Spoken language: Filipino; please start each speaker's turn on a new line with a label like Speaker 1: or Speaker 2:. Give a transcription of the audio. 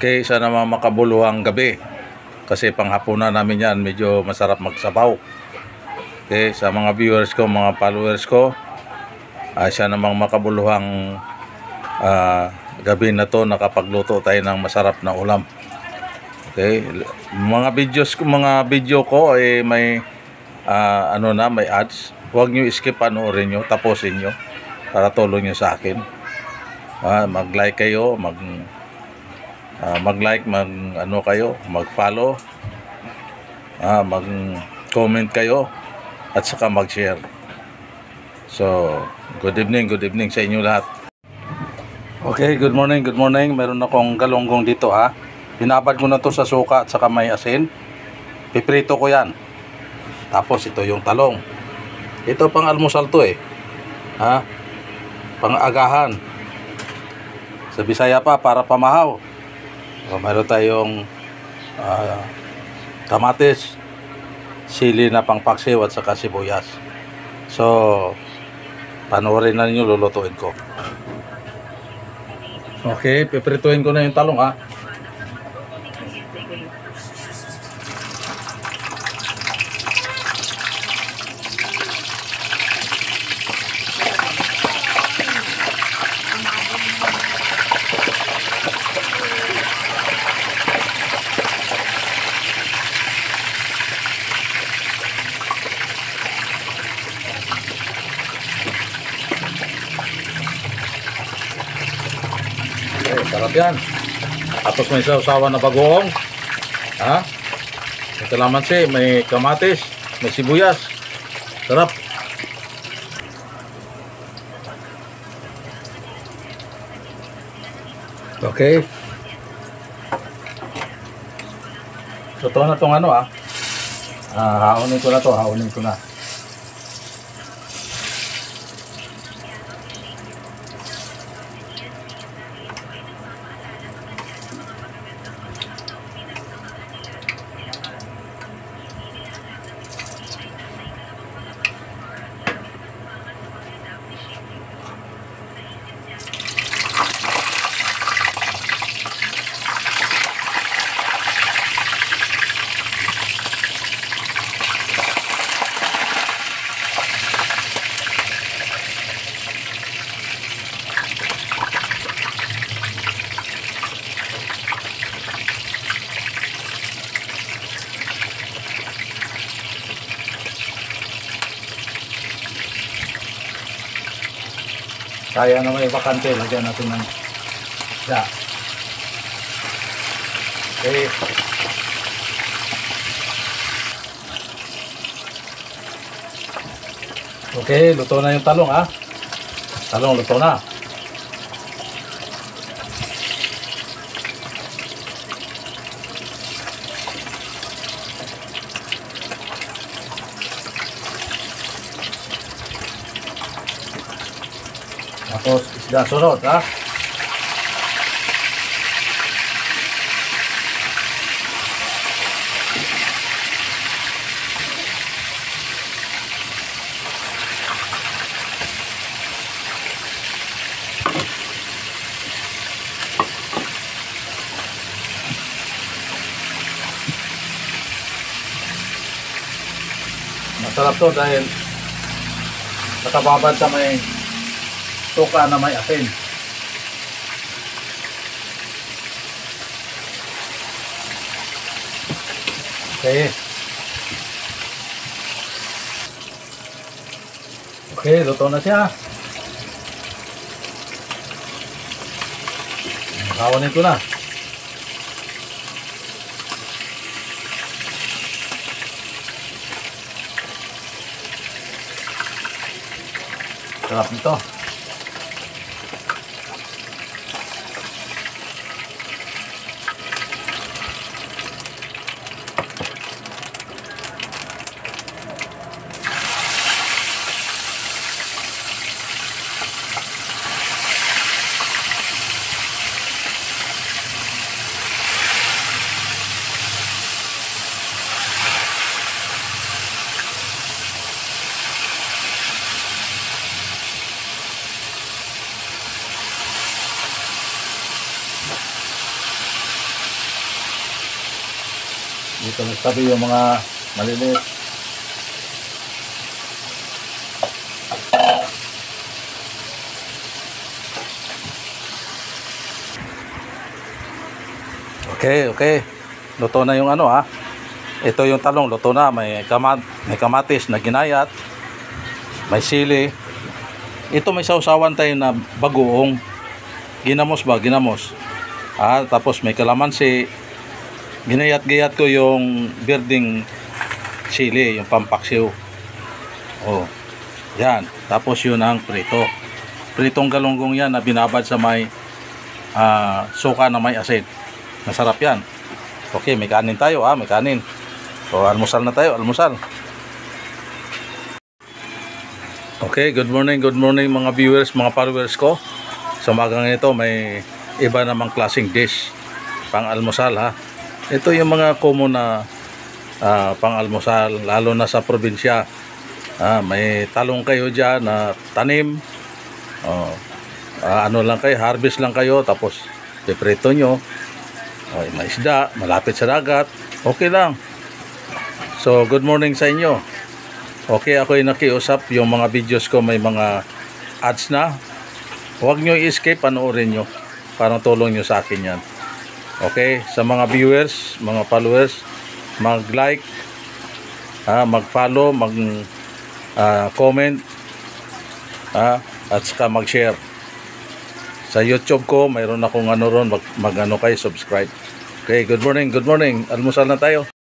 Speaker 1: Okay, sana makabuluhang gabi. Kasi panghapunan namin yan, medyo masarap magsabaw. Okay, sa mga viewers ko, mga followers ko, siya namang makabuluhang gabi na to, nakapagluto tayo ng masarap na ulam. Okay, mga video ko ay may may ads. Huwag nyo skip, panoorin nyo, tapusin nyo para tulong nyo sa akin. Mag-like kayo, mag-like, mag-follow, mag-comment kayo, at saka mag-share. So, good evening sa inyo lahat. Okay, good morning. Meron akong galunggong dito Binabad ko na to sa suka at saka may asin. Piprito ko yan. Tapos ito yung talong. Ito pang almusal to pang agahan. Sa Bisaya pa, para pamahaw. So, mayroon tayong kamatis, sili na pangpaksiw at saka sibuyas. So, panoorin na ninyo, lulutuin ko. Okay, piprituin ko na yung talong Sarap yan. Tapos may sausawan na bagoong. May kalamansi, may kamatis, may sibuyas. Sarap. Okay. So, ito na itong haunin ko na. Kaya na may bakante, lagyan natin ng isda. Okay. Okay, luto na yung talong Talong luto na. Tapos isda sunod Masarap to dahil nakababad sa may suka na may asin. Okay. Okay, luto na siya. Kawanin ko na. Sarap nito. Dito nagtabi yung mga maliliit. Okay, okay. Luto na yung ano ha. Ito yung talong, luto na. May kamatis na ginayat. May sili. Ito may sausawan tayo na bagoong. Ginamos ba? Ginamos. Tapos may kalamansi. Ginayat-gayat ko yung birding sili, yung pampaksiw. Oh. Yan. Tapos yun ang prito. Pritong galunggong yan na binabad sa may suka na may asid. Masarap yan. Okay, may kanin tayo may kanin. So, almusal na tayo, almusal. Okay, good morning mga viewers, mga followers ko. Sa umagang ito, may iba namang klaseng dish pang almusal ha. Ito yung mga common na pang almusal, lalo na sa probinsya. May talong kayo dyan na tanim. Ano lang kayo, harvest lang kayo, tapos piprito nyo. May isda, malapit sa dagat, okay lang. So, good morning sa inyo. Okay, ako ay nakiusap, yung mga videos ko may mga ads na. Huwag nyo i-escape, panoorin nyo. Parang tulong nyo sa akin yan. Okay, sa mga viewers, mga followers, mag-like, mag-follow, mag-comment, at saka mag-share. Sa YouTube ko, mayroon akong ano ron, mag-ano kayo, subscribe. Okay, good morning, almusal na tayo.